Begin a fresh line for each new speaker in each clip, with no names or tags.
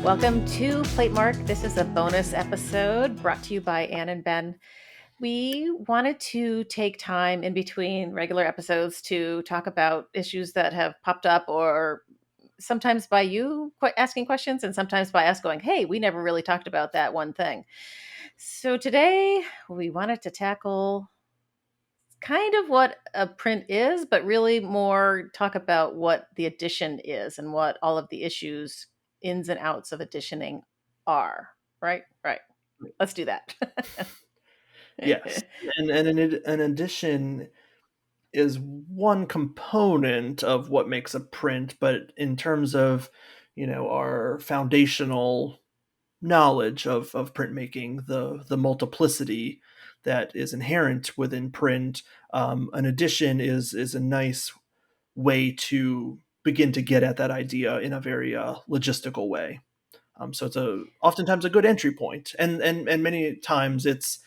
Welcome to Platemark. This is a bonus episode brought to you by Ann and Ben. We wanted to take time in between regular episodes to talk about issues that have popped up, or sometimes by you asking questions and sometimes by us going, hey, we never really talked about that one thing. So today we wanted to tackle kind of what a print is, but really more talk about what the edition is and what all of the issues, ins and outs of editioning are. Right? Right. Let's do that.
Yes, and an edition is one component of what makes a print, but in terms of, our foundational knowledge of printmaking, the multiplicity that is inherent within print, an edition is a nice way to begin to get at that idea in a very logistical way. So it's oftentimes a good entry point, and many times it's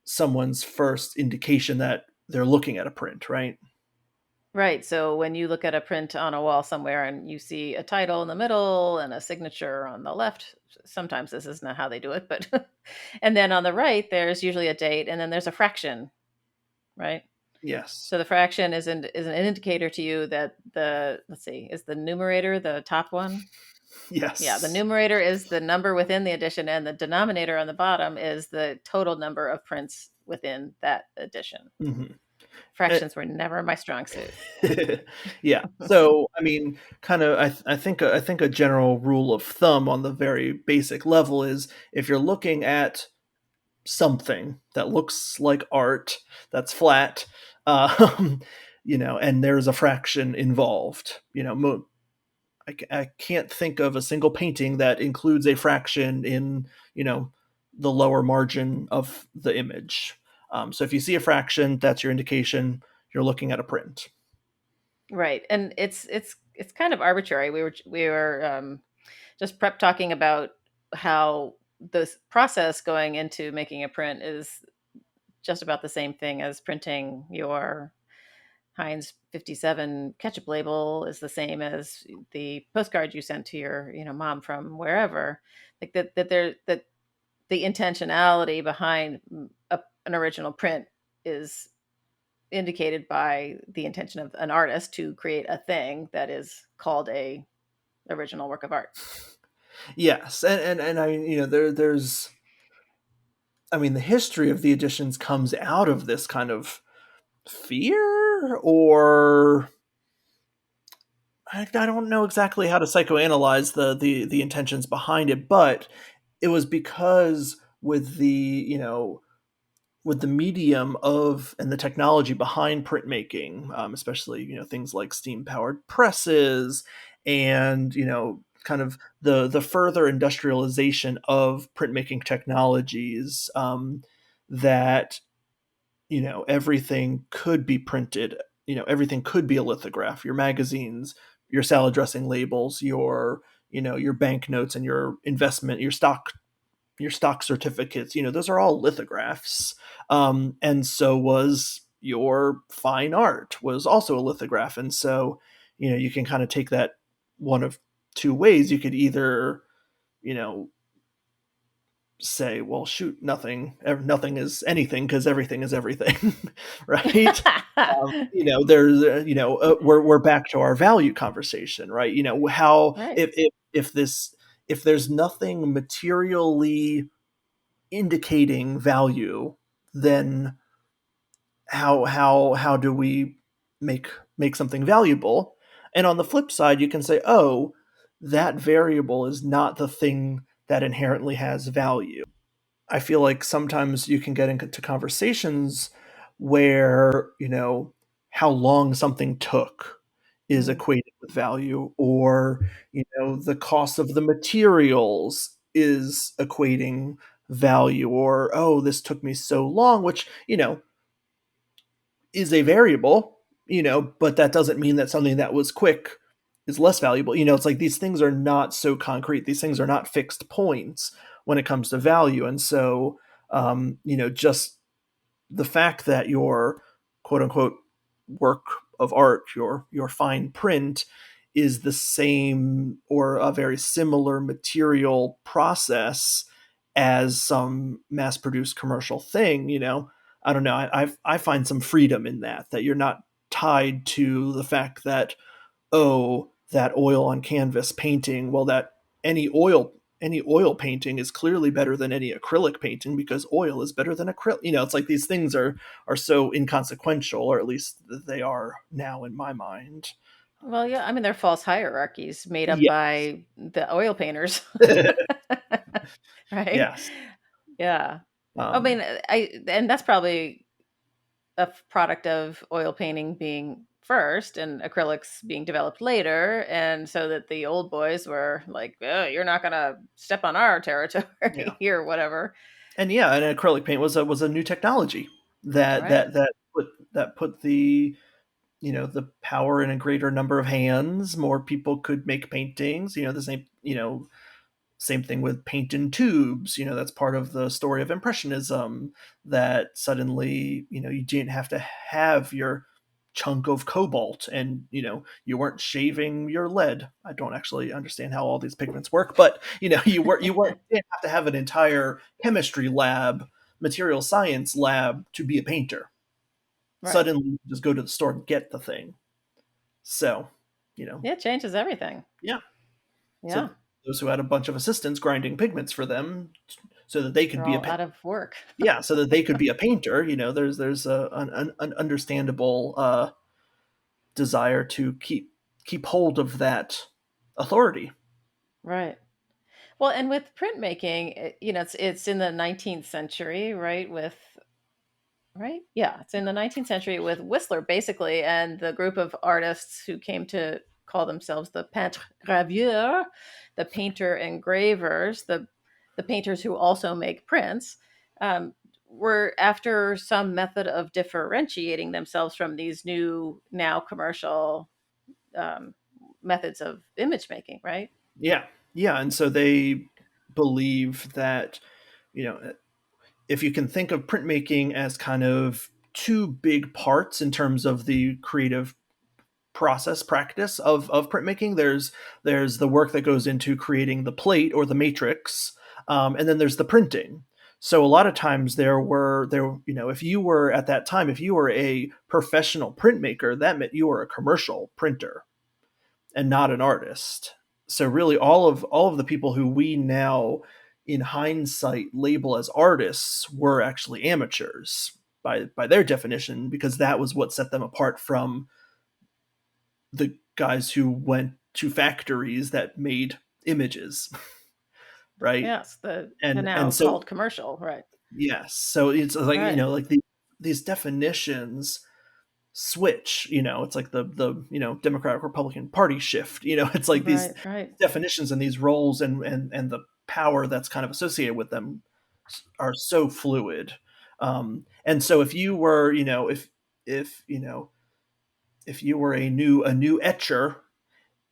someone's first indication that they're looking at a print, right?
Right. So when you look at a print on a wall somewhere and you see a title in the middle and a signature on the left, sometimes this is not how they do it, but and then on the right, there's usually a date and then there's a fraction, right?
Yes.
So the fraction is an indicator to you that let's see, is the numerator the top one? Yeah, the
Yes.
numerator is the number within the edition, and the denominator on the bottom is the total number of prints within that edition.
Mhm.
Fractions were never my strong suit.
Yeah. So, I mean, kind of, I think a general rule of thumb on the very basic level is if you're looking at something that looks like art that's flat, um, and there's a fraction involved, I can't think of a single painting that includes a fraction in, the lower margin of the image. So if you see a fraction, that's your indication you're looking at a print.
Right, and it's kind of arbitrary. We were just prep talking about how this process going into making a print is just about the same thing as printing your Heinz 57 ketchup label, is the same as the postcard you sent to your mom from wherever. Like that the intentionality behind an original print is indicated by the intention of an artist to create a thing that is called a original work of art.
Yes, and I there's I mean the history of the editions comes out of this kind of fear, or I don't know exactly how to psychoanalyze the intentions behind it, but it was because with the medium of and the technology behind printmaking, especially things like steam powered presses, and kind of the further industrialization of printmaking technologies, that everything could be printed. Everything could be a lithograph. Your magazines, your salad dressing labels, your banknotes, and your investment, your stock certificates, those are all lithographs. And so was your fine art was also a lithograph. And so, you can kind of take that one of two ways. You could either, you know, say, well, shoot, nothing is anything because everything is everything, right? There's, we're back to our value conversation, right? How
Right.
if there's nothing materially indicating value, then how do we make something valuable? And on the flip side, you can say, oh, that variable is not the thing that inherently has value. I feel like sometimes you can get into conversations where, how long something took is
Mhm.
equated with value, or, the cost of the materials is equating value, or, oh, this took me so long, which, is a variable, but that doesn't mean that something that was quick is less valuable. It's like these things are not so concrete. These things are not fixed points when it comes to value. And so, just the fact that your quote unquote work of art, your fine print, is the same or a very similar material process as some mass produced commercial thing, I don't know. I find some freedom in that you're not tied to the fact that, oh, that oil on canvas painting, well, that any oil any oil painting is clearly better than any acrylic painting because oil is better than acrylic. It's like these things are so inconsequential, or at least they are now in my mind.
Well, yeah, I mean, they're false hierarchies made up
Yeah.
by the oil painters, right?
Yes.
Yeah. I
Um,
mean, I and that's probably a product of oil painting being first and acrylics being developed later, and so that the old boys were like, oh, "You're not gonna step on our
yeah.
territory," or whatever.
And yeah, and acrylic paint was a new technology that
Right.
that that put the the power in a greater number of hands. More people could make paintings. The same thing with paint in tubes. That's part of the story of Impressionism, that suddenly, you didn't have to have your chunk of cobalt, and you weren't shaving your lead. I don't actually understand how all these pigments work, but you didn't have to have an entire chemistry lab, material science lab to be a painter.
Right.
Suddenly you just go to the store and get the thing. So, you know,
Yeah, it changes everything.
yeah. So
Yeah,
those who had a bunch of assistants grinding pigments for them, so that they could
they're
be
all out of work.
yeah, so that they could be a painter. There's an understandable desire to keep hold of that authority.
Right. Well, and with printmaking, it's in the 19th century, right? Right? Yeah, it's in the 19th century with Whistler, basically, and the group of artists who came to call themselves the peintre graveur, the painter engravers, the painters who also make prints, um, were after some method of differentiating themselves from these new, now commercial um, methods of image making, right?
Yeah, yeah, and so they believe that you know if you can think of printmaking as kind of two big parts in terms of the creative process practice of printmaking. There's the work that goes into creating the plate or the matrix, and then there's the printing. So a lot of times if you were at that time, if you were a professional printmaker, that meant you were a commercial printer and not an artist. So really, all of the people who we now, in hindsight, label as artists were actually amateurs by their definition, because that was what set them apart from the guys who went to factories that made images, right?
Yes, the
And
now
so
called commercial, right?
yes, so it's like
Right.
these definitions switch. It's like the Democratic Republican Party shift. It's like these
Right, right.
definitions and these roles and the power that's kind of associated with them are so fluid. And so if you were if if you were a new etcher,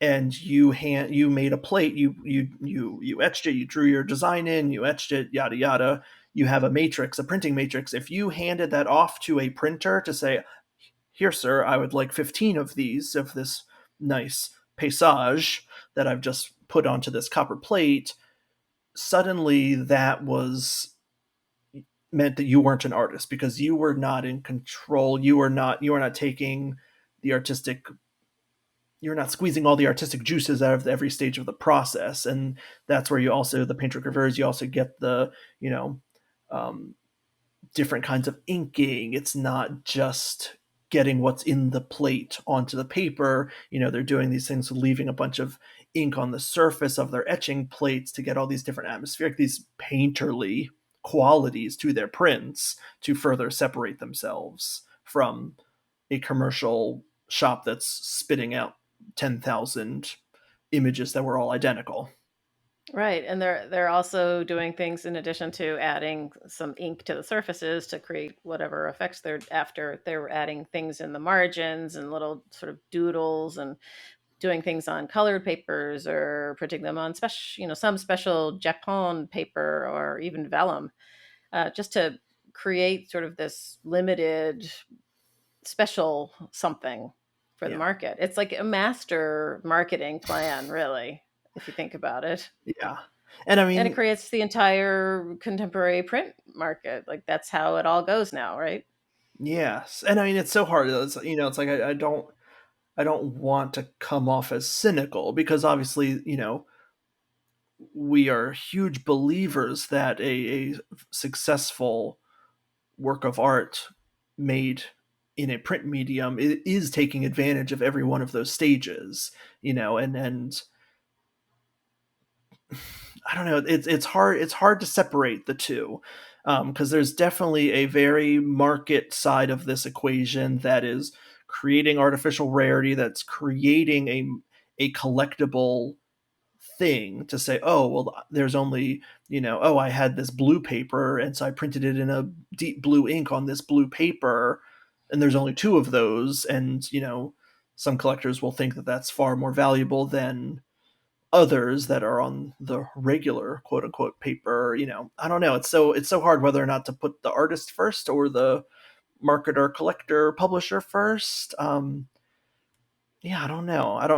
and you made a plate, you etched it, you drew your design in, you etched it, yada yada, you have a matrix, a printing matrix. If you handed that off to a printer to say, here sir, I would like 15 of these, of this nice paysage that I've just put onto this copper plate, suddenly that was meant that you weren't an artist, because you were not in control, you were not taking the artistic you're not squeezing all the artistic juices out of every stage of the process. And that's where you also, the painter graveurs, you also get the you know um, different kinds of inking. It's not just getting what's in the plate onto the paper. They're doing these things, leaving a bunch of ink on the surface of their etching plates to get all these different atmospheric, these painterly qualities to their prints, to further separate themselves from a commercial shop that's spitting out 10,000 images that were all identical.
Right, and they're also doing things in addition to adding some ink to the surfaces to create whatever effects they're after. They're adding things in the margins and little sort of doodles and doing things on colored papers or printing them on special, some special Japon paper or even vellum, just to create sort of this limited special something. for the
Yeah.
market. It's like a master marketing plan, really, if you think about it.
Yeah. And I
And it
mean,
creates the entire contemporary print market. Like that's how it all goes now, right?
yes. And I mean, it's so hard. It's like I don't want to come off as cynical because obviously, we are huge believers that a successful work of art made in a print medium is taking advantage of every one of those stages, and I don't know. It's hard to separate the two because there's definitely a very market side of this equation that is creating artificial rarity, that's creating a collectible thing to say, oh well, there's only oh, I had this blue paper and so I printed it in a deep blue ink on this blue paper, and there's only two of those, and some collectors will think that that's far more valuable than others that are on the regular quote unquote paper. I don't know, it's so hard whether or not to put the artist first or the marketer, collector, publisher first. Yeah, I don't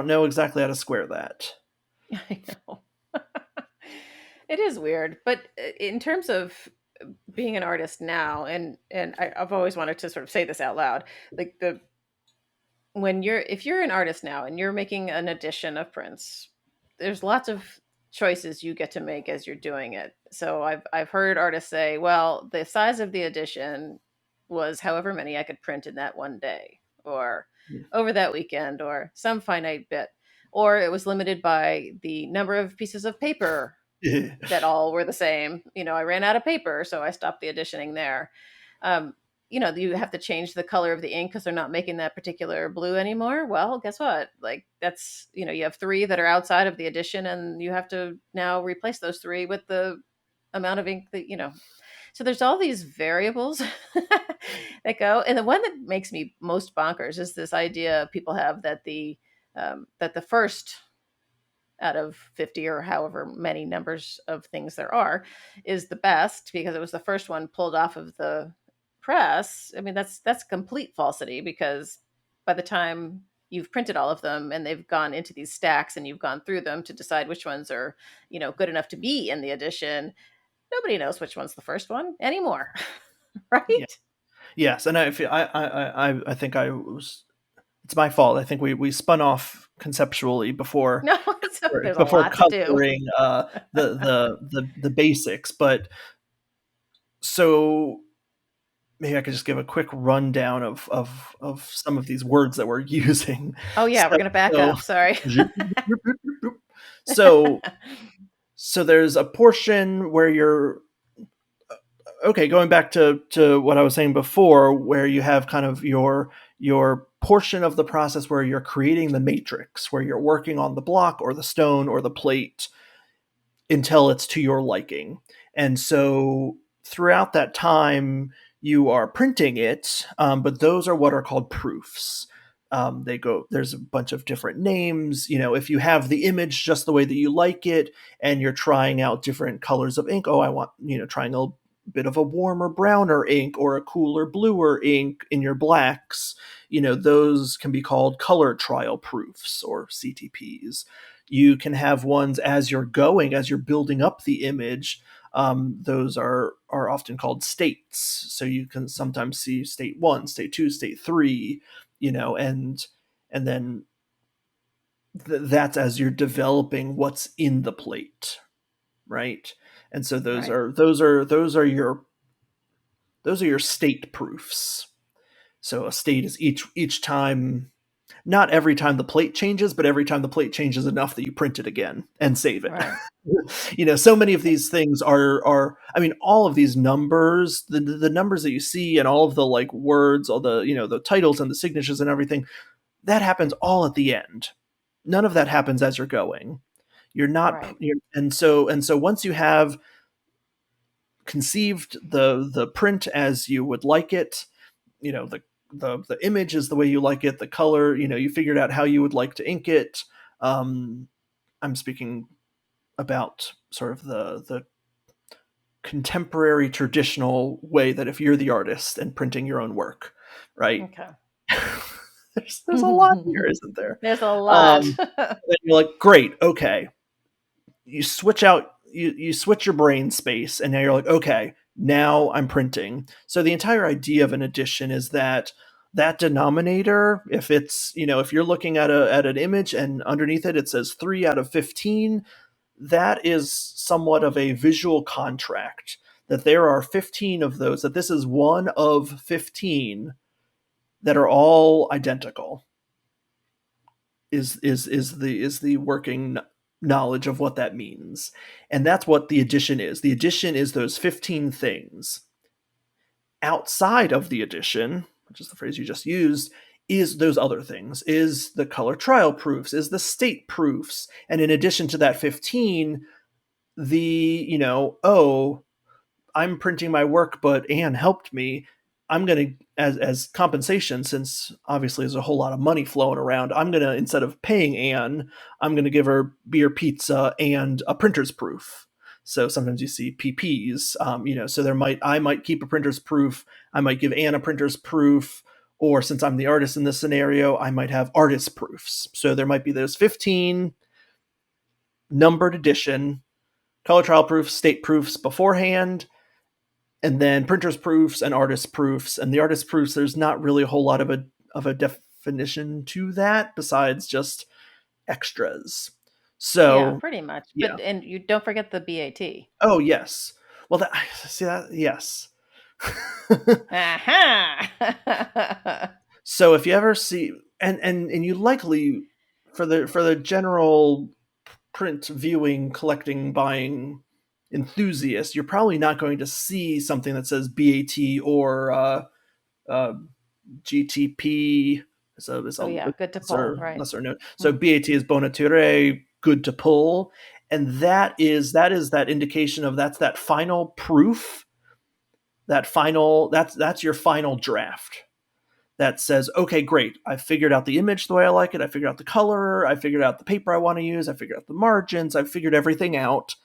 know exactly how to square that.
I know. It is weird, but in terms of being an artist now, I've always wanted to sort of say this out loud, like the when you're if you're an artist now and you're making an edition of prints, there's lots of choices you get to make as you're doing it. So I've heard artists say, well, the size of the edition was however many I could print in that one day, or over that weekend, or some finite bit, or it was limited by the number of pieces of paper
Yeah.
that all were the same. I ran out of paper, so I stopped the editioning there. Um, you have to change the color of the ink because they're not making that particular blue anymore. Well, guess what? Like that's, you have three that are outside of the edition, and you have to now replace those three with the amount of ink that. So there's all these variables that go, and the one that makes me most bonkers is this idea people have that the first out of 50 or however many numbers of things there are is the best because it was the first one pulled off of the press. I mean, that's complete falsity because by the time you've printed all of them and they've gone into these stacks and you've gone through them to decide which ones are, good enough to be in the edition, nobody knows which one's the first one anymore.
Yeah.
Right?
Yes, and I feel I think I was. It's my fault. I think we spun off conceptually before
No, so there's a
before
lot to do.
covering the basics. But so maybe I could just give a quick rundown of some of these words that we're using.
Oh yeah, we're
So
gonna back
so
up. Sorry.
so so there's a portion where you're okay, going back to what I was saying before, where you have kind of your portion of the process where you're creating the matrix, where you're working on the block or the stone or the plate until it's to your liking. And so throughout that time, you are printing it, but those are what are called proofs. There's a bunch of different names. If you have the image just the way that you like it and you're trying out different colors of ink, oh, I want, trying a bit of a warmer, browner ink or a cooler, bluer ink in your blacks, those can be called color trial proofs or CTPs. You can have ones as you're going, as you're building up the image. Those are often called states. So you can sometimes see state one, state two, state three, and then that's as you're developing what's in the plate, right? And so those
Right.
are those are those are your state proofs. So a state is each time, not every time the plate changes, but every time the plate changes enough that you print it again and save it.
Right.
So many of these things are I mean, all of these numbers, the numbers that you see and all of the like words, all the the titles and the signatures and everything, that happens all at the end. None of that happens as you're going. You're not
Right.
and so once you have conceived the print as you would like it, the image is the way you like it, the color, you figured out how you would like to ink it. I'm speaking about sort of the contemporary traditional way that if you're the artist and printing your own work, right?
Okay.
There's a lot here, isn't there?
There's a lot.
Um, then you're like, great, okay. You switch out, you switch your brain space, and now you're like, okay, now I'm printing. So the entire idea of an addition is that that denominator, if it's, if you're looking at an image and underneath it it says 3 out of 15, that is somewhat of a visual contract, that there are 15 of those, that this is one of 15 that are all identical, is the working knowledge of what that means. And that's what the addition is. The addition is those 15 things. Outside of the addition, which is the phrase you just used, is those other things, is the color trial proofs, is the state proofs. And in addition to that 15, the, oh, I'm printing my work, but Anne helped me. I'm going to, as compensation, since obviously there's a whole lot of money flowing around, I'm going to, instead of paying Anne, I'm going to give her beer, pizza, and a printer's proof. So sometimes you see PPs, so I might keep a printer's proof. I might give Anne a printer's proof, or since I'm the artist in this scenario, I might have artist proofs. So there might be those 15 numbered edition color trial proofs, state proofs beforehand, and then printers proofs and artist proofs. And the artist proofs, there's not really a whole lot of a definition to that besides just extras.
Yeah,
So
pretty much.
yeah.
And you don't forget the BAT.
Oh yes. Well, that, see that, yes.
Aha.
So if you ever see, and you likely, for the general print viewing, collecting, buying enthusiast, you're probably not going to see something that says BAT or uh, GTP. Is
Oh
a
yeah, good to pull,
lesser
right.
lesser note. So
Mm.
BAT is bonature, good to pull, and that is that indication of, that's that final proof, that's your final draft. That says, okay, great, I figured out the image the way I like it. I figured out the color. I figured out the paper I want to use. I figured out the margins. I figured everything out.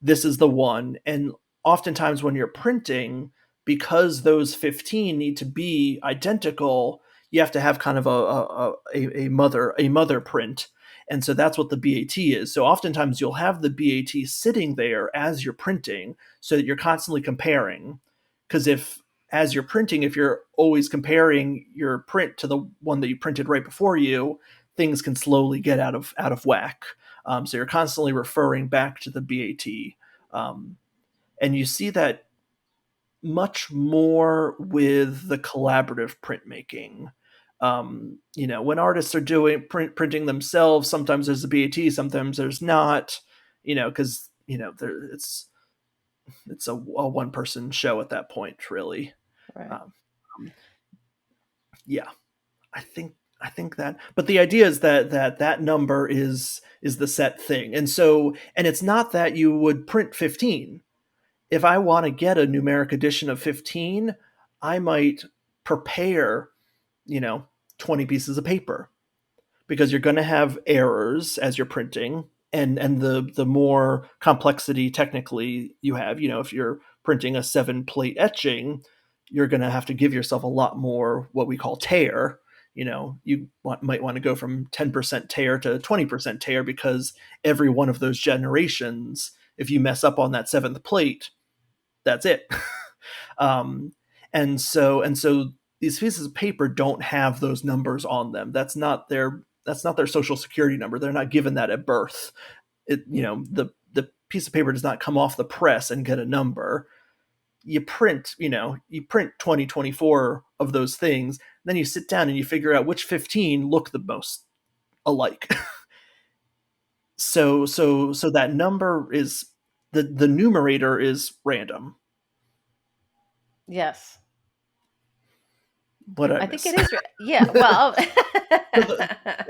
This is the one. And oftentimes when you're printing, because those 15 need to be identical, you have to have kind of a mother print. And so that's what the BAT is. So oftentimes you'll have the BAT sitting there as you're printing, so that you're constantly comparing. Because as you're printing, if you're always comparing your print to the one that you printed right before you, things can slowly get out of whack. So you're constantly referring back to the BAT. Um, and you see that much more with the collaborative printmaking. When artists are doing printing themselves, sometimes there's a BAT, sometimes there's not. Because it's a one person show at that point, really.
Right.
Um, yeah, I think that, but the idea is that number is the set thing, and it's not that you would print 15. If I want to get a numeric edition of 15, I might prepare, you know, 20 pieces of paper, because you're going to have errors as you're printing, and the more complexity technically you have, if you're printing a 7-plate etching, you're going to have to give yourself a lot more what we call tear. Might want to go from 10% tear to 20% tear, because every one of those generations, if you mess up on that 7th plate, that's it. um, and so these pieces of paper don't have those numbers on them. That's not their social security number. They're not given that at birth. The piece of paper does not come off the press and get a number. You print 20, 24 of those things, then you sit down and you figure out which 15 look the most alike. So that number is, the numerator is random.
Yes.
What did I
I think
miss?
it is. Yeah. Well,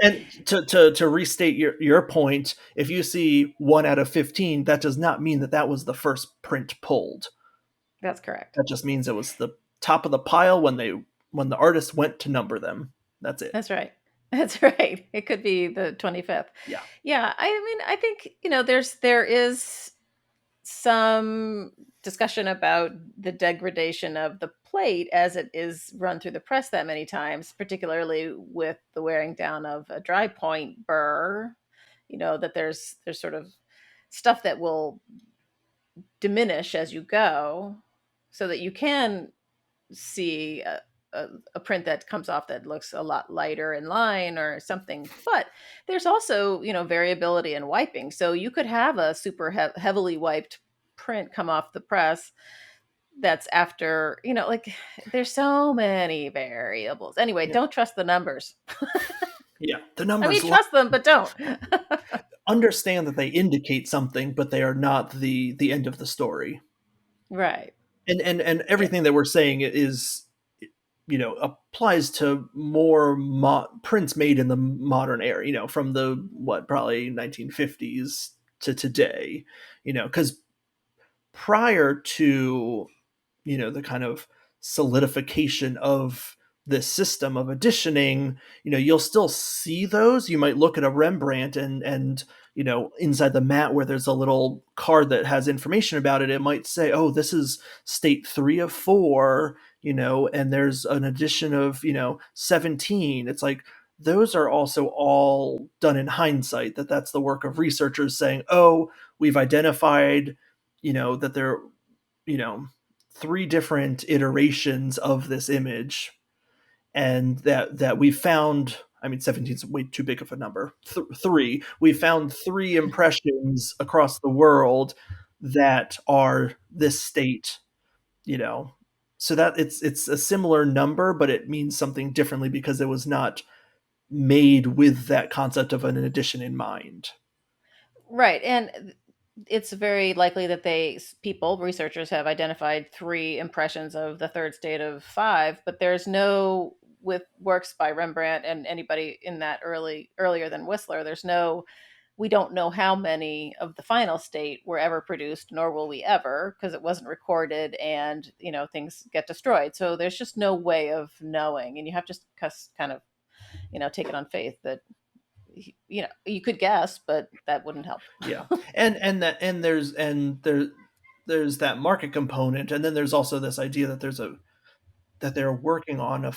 And to restate your point, if you see 1 out of 15, that does not mean that was the first print pulled.
that's correct.
That just means it was the top of the pile when the artist went to number them. That's it.
That's right. That's right. It could be the 25th.
Yeah.
Yeah. I mean, I think, there is some discussion about the degradation of the plate as it is run through the press that many times, particularly with the wearing down of a dry point burr. That there's sort of stuff that will diminish as you go, so that you can see a print that comes off that looks a lot lighter in line or something. But there's also, variability in wiping. So you could have a super heavily wiped print come off the press that's after, like there's so many variables. Anyway,
Yeah,
don't trust the numbers.
yeah. The
I
numbers
mean, trust them, but don't.
understand that they indicate something, but they are not the end of the story.
Right.
And
Yeah.
everything that we're saying is, applies to more prints made in the modern era. From the what probably 1950s to today. Because prior to the kind of solidification of this system of editioning, you'll still see those. You might look at a Rembrandt and inside the mat where there's a little card that has information about it, it might say, oh, this is state 3 of 4, and there's an edition of 17. It's like those are also all done in hindsight, that's the work of researchers saying, oh, we've identified that there you know 3 different iterations of this image, and that we found, I mean, 17 is way too big of a number. 3, we found 3 impressions across the world that are this state, you know so that it's a similar number, but it means something differently because it was not made with that concept of an edition in mind.
Right. And it's very likely that researchers have identified 3 impressions of the third state of 5, but there's no, with works by Rembrandt and anybody in that earlier than Whistler, we don't know how many of the final state were ever produced, nor will we ever, because it wasn't recorded and, things get destroyed. So there's just no way of knowing. And you have to just kind of, take it on faith that, you could guess, but that wouldn't help.
Yeah, and there's that market component, and then there's also this idea that they're working on a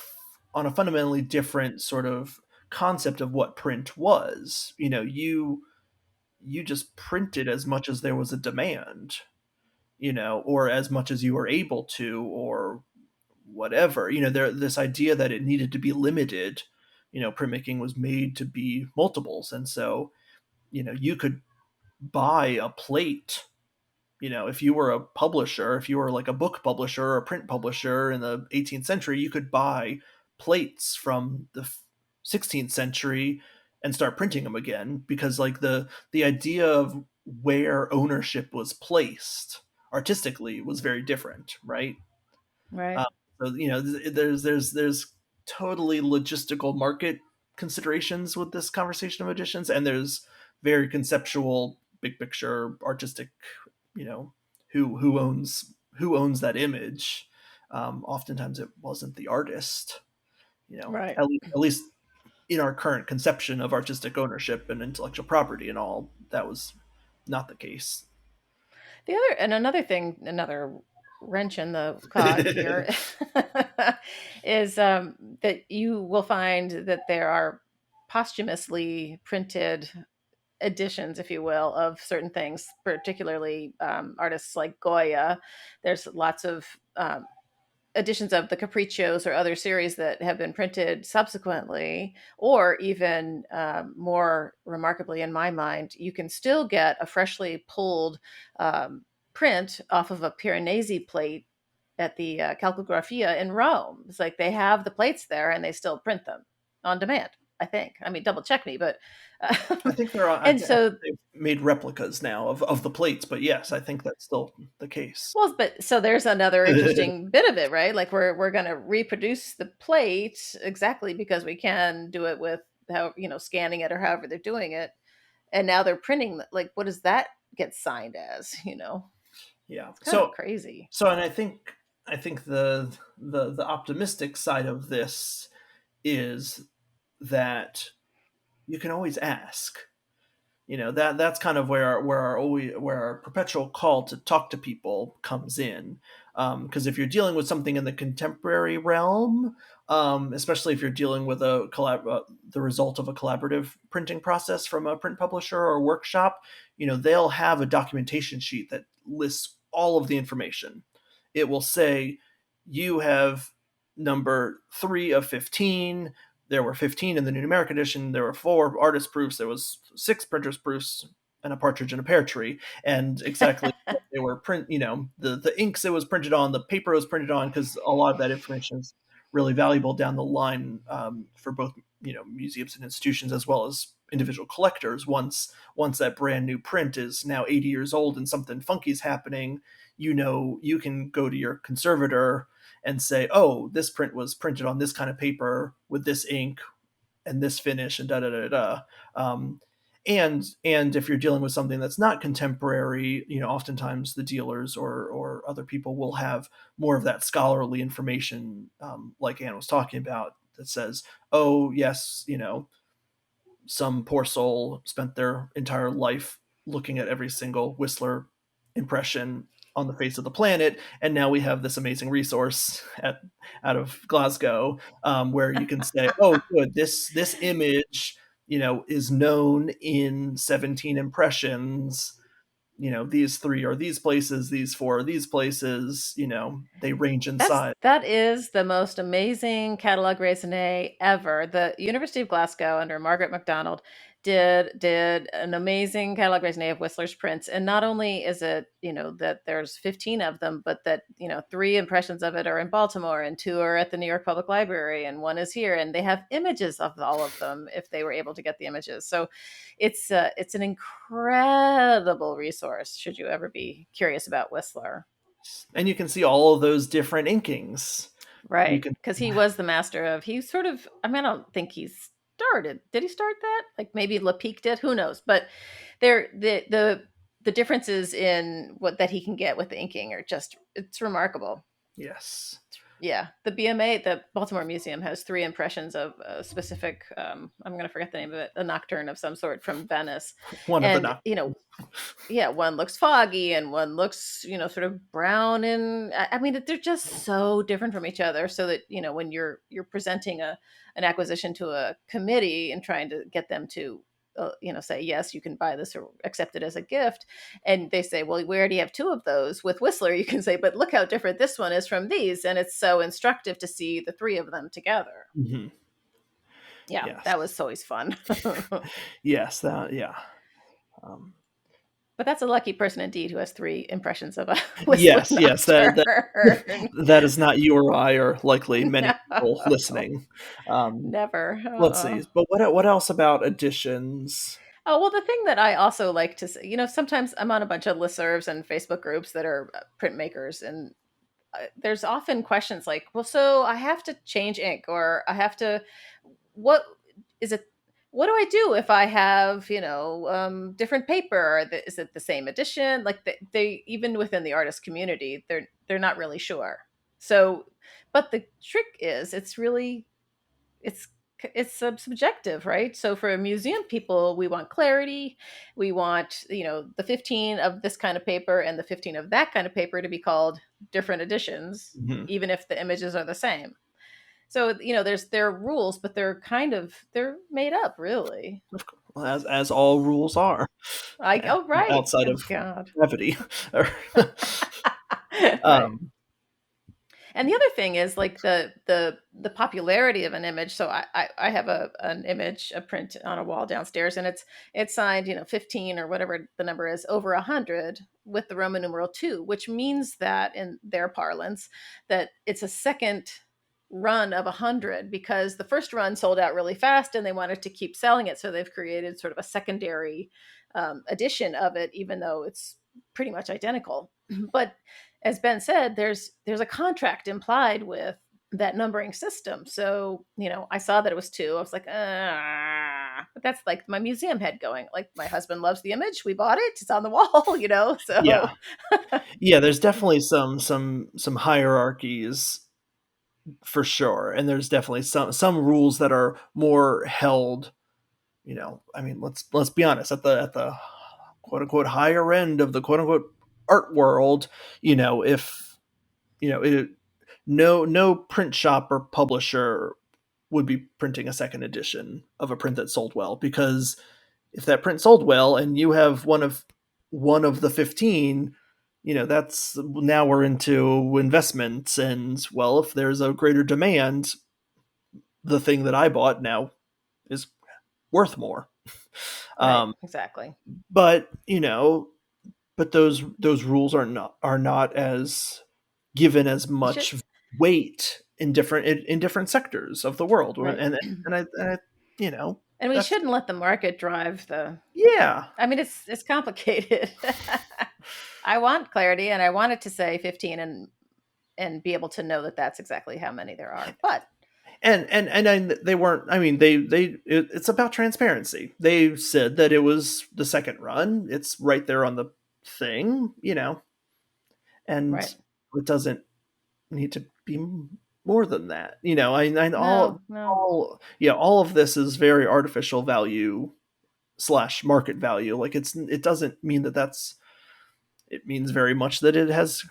fundamentally different sort of concept of what print was. You just printed as much as there was a demand, or as much as you were able to, or whatever. This idea that it needed to be limited. Printmaking was made to be multiples, and so you could buy a plate. If you were a publisher, if you were like a book publisher or a print publisher in the 18th century, you could buy plates from the 16th century and start printing them again, because like the idea of where ownership was placed artistically was very different, right?
Right.
Uh, so there's totally logistical market considerations with this conversation of editions, and there's very conceptual, big picture, artistic. You know, who owns that image? Oftentimes, it wasn't the artist.
Right.
At least in our current conception of artistic ownership and intellectual property and all, that was not the case.
Another thing, another wrench in the cog here is that you will find that there are posthumously printed editions, if you will, of certain things, particularly artists like Goya. There's lots of editions of the Capriccios or other series that have been printed subsequently, or even more remarkably, in my mind, you can still get a freshly pulled um, print off of a Piranesi plate at the Calcografia in Rome. It's like they have the plates there and they still print them on demand. I think. I mean, double check me, but
I think there are.
and
I think
so
they've made replicas now of the plates, but yes, I think that's still the case.
well, but so there's another interesting bit of it, right? Like we're going to reproduce the plate exactly because we can do it with how, scanning it or however they're doing it, and now they're printing. Like, what does that get signed as?
Yeah.
It's kind of
So
crazy.
and I think the optimistic side of this is that you can always ask. that's kind of where our perpetual call to talk to people comes in. Because if you're dealing with something in the contemporary realm, especially if you're dealing with the result of a collaborative printing process from a print publisher or workshop, they'll have a documentation sheet that lists all of the information. It will say you have number 3 of 15. There were 15 in the New Numeric edition. There were 4 artist proofs. There was 6 printers proofs and a partridge in a pear tree. And exactly what they were the inks it was printed on, the paper it was printed on, because a lot of that information is really valuable down the line, for both museums and institutions as well as individual collectors. Once that brand new print is now 80 years old and something funky is happening, you can go to your conservator and say, oh, this print was printed on this kind of paper with this ink and this finish and da da da da. And if you're dealing with something that's not contemporary, oftentimes the dealers or other people will have more of that scholarly information, like Anne was talking about, that says, oh yes, some poor soul spent their entire life looking at every single Whistler impression on the face of the planet, and now we have this amazing resource out of Glasgow, where you can say, "Oh, good, this image, is known in 17 impressions. These 3 are these places, these 4 are these places. They range in size."
That is the most amazing catalog raisonné ever. The University of Glasgow under Margaret MacDonald did an amazing catalog raisonné of Whistler's prints. And not only is it, that there's 15 of them, but that, 3 impressions of it are in Baltimore and 2 are at the New York Public Library and 1 is here. And they have images of all of them if they were able to get the images. So it's an incredible resource should you ever be curious about Whistler.
And you can see all of those different inkings. You
Right,
can,
because he was the master of he sort of I mean, I don't think he started. Did he start that? Like maybe Lepic did, who knows? But there the differences in what that he can get with the inking are just it's remarkable.
yes,
Yeah, the BMA, the Baltimore Museum has 3 impressions of a specific I'm going to forget the name of it, a nocturne of some sort from Venice.
one of the
And,
knock.
yeah, one looks foggy and one looks, sort of brown, and I mean they're just so different from each other. So that when you're presenting an acquisition to a committee and trying to get them to say yes, you can buy this or accept it as a gift, and they say, well, we already have 2 of those with Whistler. You can say, but look how different this one is from these, and it's so instructive to see the 3 of them together.
Mm-hmm.
Yeah,
Yes,
that was always fun.
yes, that yeah. Um,
But that's a lucky person indeed who has 3 impressions of a Whistler
yes. That
nocturne.
that is not you or I, or likely many
No,
people listening. Um,
never.
let's see. But what else about additions?
Oh, well, the thing that I also like to say, sometimes I'm on a bunch of listservs and Facebook groups that are printmakers, and there's often questions like, well, so I have to change ink, or I have to, what is it? What do I do if I have, different paper? Is it the same edition? Like they even within the artist community, they're not really sure. So, but the trick is, it's subjective, right? So for museum people, we want clarity. We want, the 15 of this kind of paper and the 15 of that kind of paper to be called different editions,
Mhm.
even if the images are the same. So, there are rules, but they're made up, really.
Of course, well, as all rules are,
Oh, right.
outside
Oh,
of
God.
brevity.
Right.
um,
And the other thing is like the popularity of an image. So I have an image, a print on a wall downstairs, and it's signed, 15 or whatever the number is, over 100 with the Roman numeral 2, which means that in their parlance that it's a second run of 100, because the first run sold out really fast and they wanted to keep selling it. So they've created sort of a secondary edition of it, even though it's pretty much identical. But as Ben said, there's a contract implied with that numbering system. So, I saw that it was 2. I was like, but that's like my museum head going, like, my husband loves the image. We bought it. It's on the wall,
yeah,
So
yeah. There's definitely some hierarchies for sure, and there's definitely some rules that are more held I mean, let's be honest, at the quote unquote higher end of the quote unquote art world, if you know it, no print shop or publisher would be printing a second edition of a print that sold well, because if that print sold well and you have one of the 15, that's now we're into investments, and well, if there's a greater demand, the thing that I bought now is worth more.
Right,
um,
exactly.
but those rules are not as given as
It should,
much weight in different sectors of the world,
right.
and I
And we
that's
shouldn't let the market drive the
yeah.
I mean, it's complicated. I want clarity, and I want it to say 15, and be able to know that that's exactly how many there are. But
And they weren't, I mean, it's about transparency. They said that it was the second run. It's right there on the thing, and
right.
it doesn't need to be more than that.
No, no.
All of this is very artificial value slash market value. Like, it doesn't mean it means very much that it has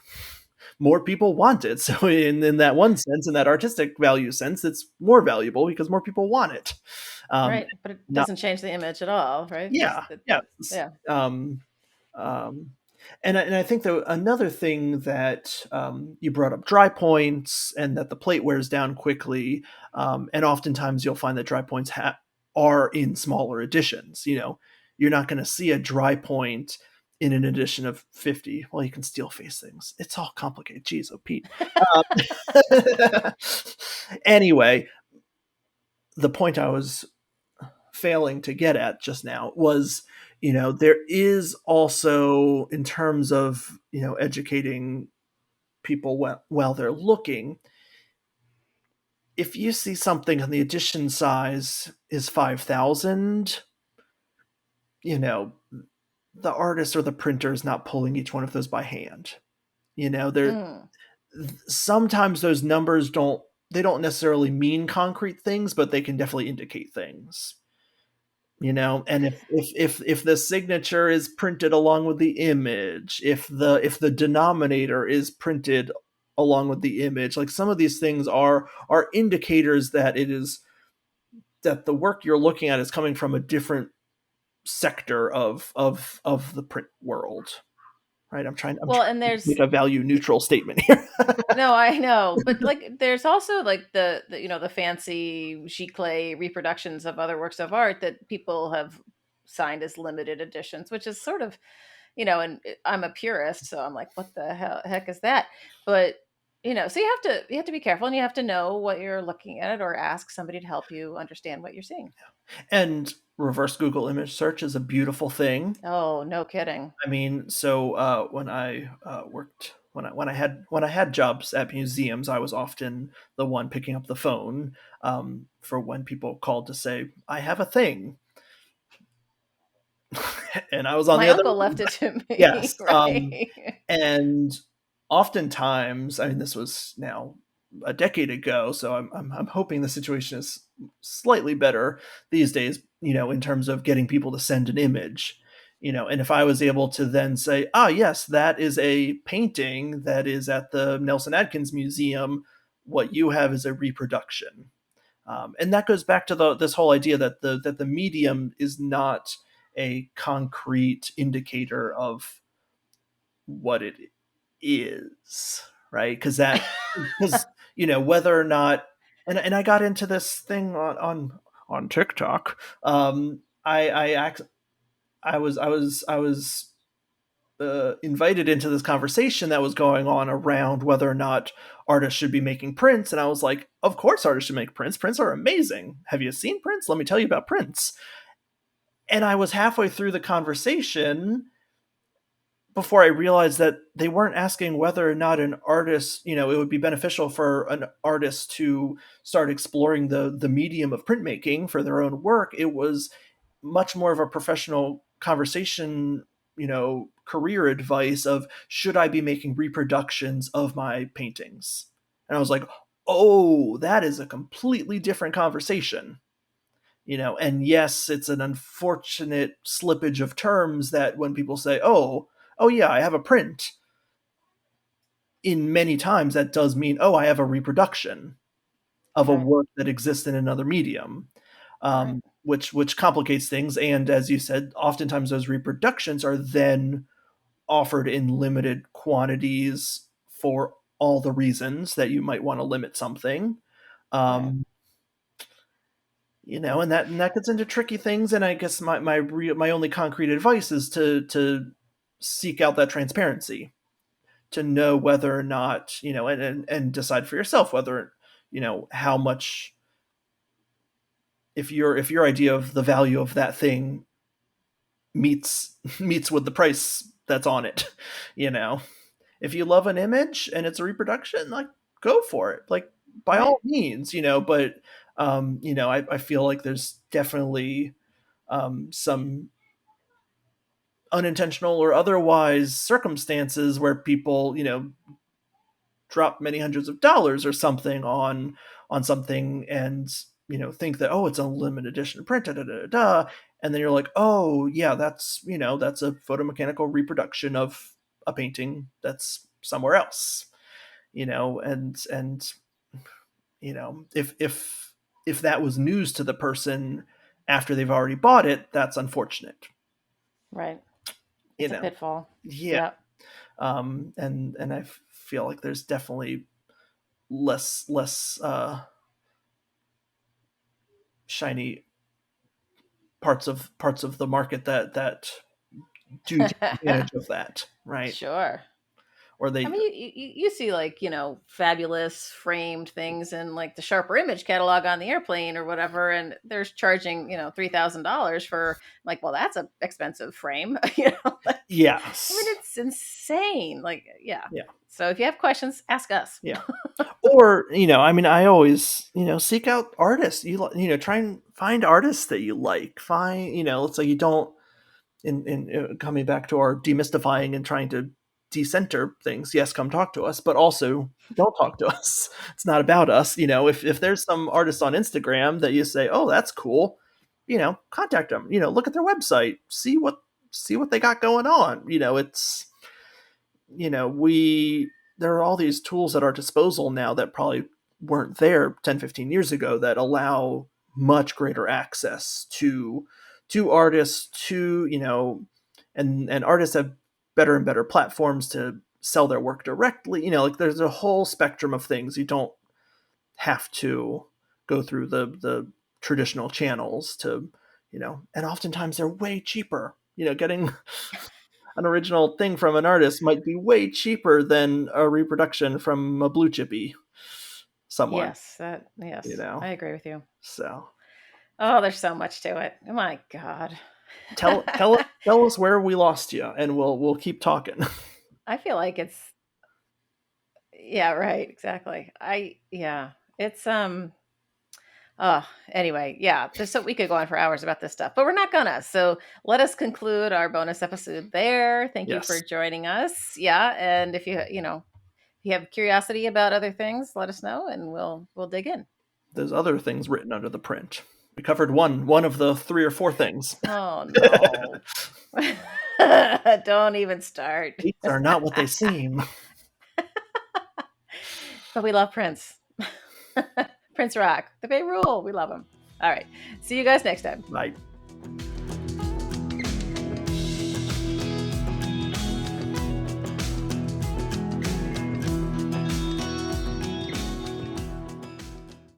more people want it. So in that one sense, in that artistic value sense, it's more valuable because more people want it. Um,
Right, but it
not
doesn't change the image at all, right? Just
Yeah,
that,
yeah.
yeah.
Um, um, and I think that another thing that you brought up, dry points, and that the plate wears down quickly, and oftentimes you'll find that dry points are in smaller editions. You're not going to see a dry point in an edition of 50. Well, you can steel face things. It's all complicated. Jeez, oh Pete. Um, anyway, the point I was failing to get at just now was, there is also, in terms of, educating people while they're looking, if you see something and the edition size is 5,000, you know the artist or the printer is not pulling each one of those by hand. There
Mm.
sometimes those numbers don't necessarily mean concrete things, but they can definitely indicate things. And if the signature is printed along with the image, if the denominator is printed along with the image, like, some of these things are indicators that the work you're looking at is coming from a different sector of the print world, right? I'm
Well, and
trying to
there's
make a value neutral statement here.
no, I know, but like, there's also like the fancy giclée reproductions of other works of art that people have signed as limited editions, which is sort of, and I'm a purist, so I'm like, what the heck is that? But so you have to be careful, and you have to know what you're looking at, or ask somebody to help you understand what you're seeing.
And reverse Google image search is a beautiful thing.
Oh, no kidding.
I mean, so when I worked when I had jobs at museums, I was often the one picking up the phone for when people called to say, "I have a thing," and I was on
My
the other
uncle left
end.
it to me,
Yes,
right?
and oftentimes, I mean, this was now a decade ago, so I'm hoping the situation is slightly better these days, in terms of getting people to send an image. And if I was able to then say, ah, yes, that is a painting that is at the Nelson Atkins Museum, what you have is a reproduction. And that goes back to this whole idea that the medium is not a concrete indicator of what it is, right? Because whether or not, and I got into this thing on TikTok. I was invited into this conversation that was going on around whether or not artists should be making prints, and I was like, of course artists should make prints. Prints are amazing. Have you seen prints? Let me tell you about prints. And I was halfway through the conversation before I realized that they weren't asking whether or not an artist, it would be beneficial for an artist to start exploring the medium of printmaking for their own work. It was much more of a professional conversation, career advice of, should I be making reproductions of my paintings? And I was like, oh, that is a completely different conversation. And yes, it's an unfortunate slippage of terms that when people say, oh yeah, I have a print, in many times that does mean, oh, I have a reproduction of a
Right.
work that exists in another medium,
Right.
which complicates things. And as you said, oftentimes those reproductions are then offered in limited quantities for all the reasons that you might want to limit something.
Right.
Um, and that gets into tricky things. And I guess my only concrete advice is to seek out that transparency, to know whether or not, and decide for yourself whether, how much, if your idea of the value of that thing meets with the price that's on it. you know if you love an image and it's a reproduction, like, go for it, like, by
Right.
all means. But I feel like there's definitely some unintentional or otherwise circumstances where people, drop many hundreds of dollars or something on something, and think that, oh, it's a limited edition print, da, da, da, da, and then you're like, oh yeah, that's a photomechanical reproduction of a painting that's somewhere else. And if that was news to the person after they've already bought it, that's unfortunate.
Right.
you
It's a
know
pitfall.
yeah.
Yeah.
And I feel like there's definitely less shiny parts of the market that do take advantage of that, right?
Sure.
Or
I
they,
mean, you see like fabulous framed things in like the Sharper Image catalog on the airplane or whatever, and they're charging $3,000 for, like, well, that's a expensive frame. Like, I mean,
yes,
it's insane. Like, yeah.
yeah,
So if you have questions, ask us.
yeah. Or, I mean, I always, seek out artists. Try and find artists that you like. Find, let's say you don't, in coming back to our demystifying and trying to decenter things, yes, come talk to us, but also don't talk to us. It's not about us. If there's some artist on Instagram that you say, oh, that's cool, contact them. Look at their website, see what they got going on. It's, we there are all these tools at our disposal now that probably weren't there 10, 15 years ago, that allow much greater access to artists, to and artists have better and better platforms to sell their work directly. Like, there's a whole spectrum of things. You don't have to go through the traditional channels to, and oftentimes they're way cheaper. Getting an original thing from an artist might be way cheaper than a reproduction from a blue chippy someone. you
Yes,
know
I agree with you.
so
Oh, there's so much to it. Oh my God.
tell us where we lost you, and we'll keep talking.
I feel like it's, yeah, right, exactly. Yeah, it's, anyway, yeah, there's so we could go on for hours about this stuff, but we're not gonna. So let us conclude our bonus episode there. Thank you for
Yes,
joining us. Yeah, and if you have curiosity about other things, let us know and we'll dig in.
there's other things written under the print. We covered one of the three or four things.
Oh no. Don't even start.
These are not what they seem.
But we love Prince. Prince Rock, the Bay Rule. We love him. All right. See you guys next time.
Right.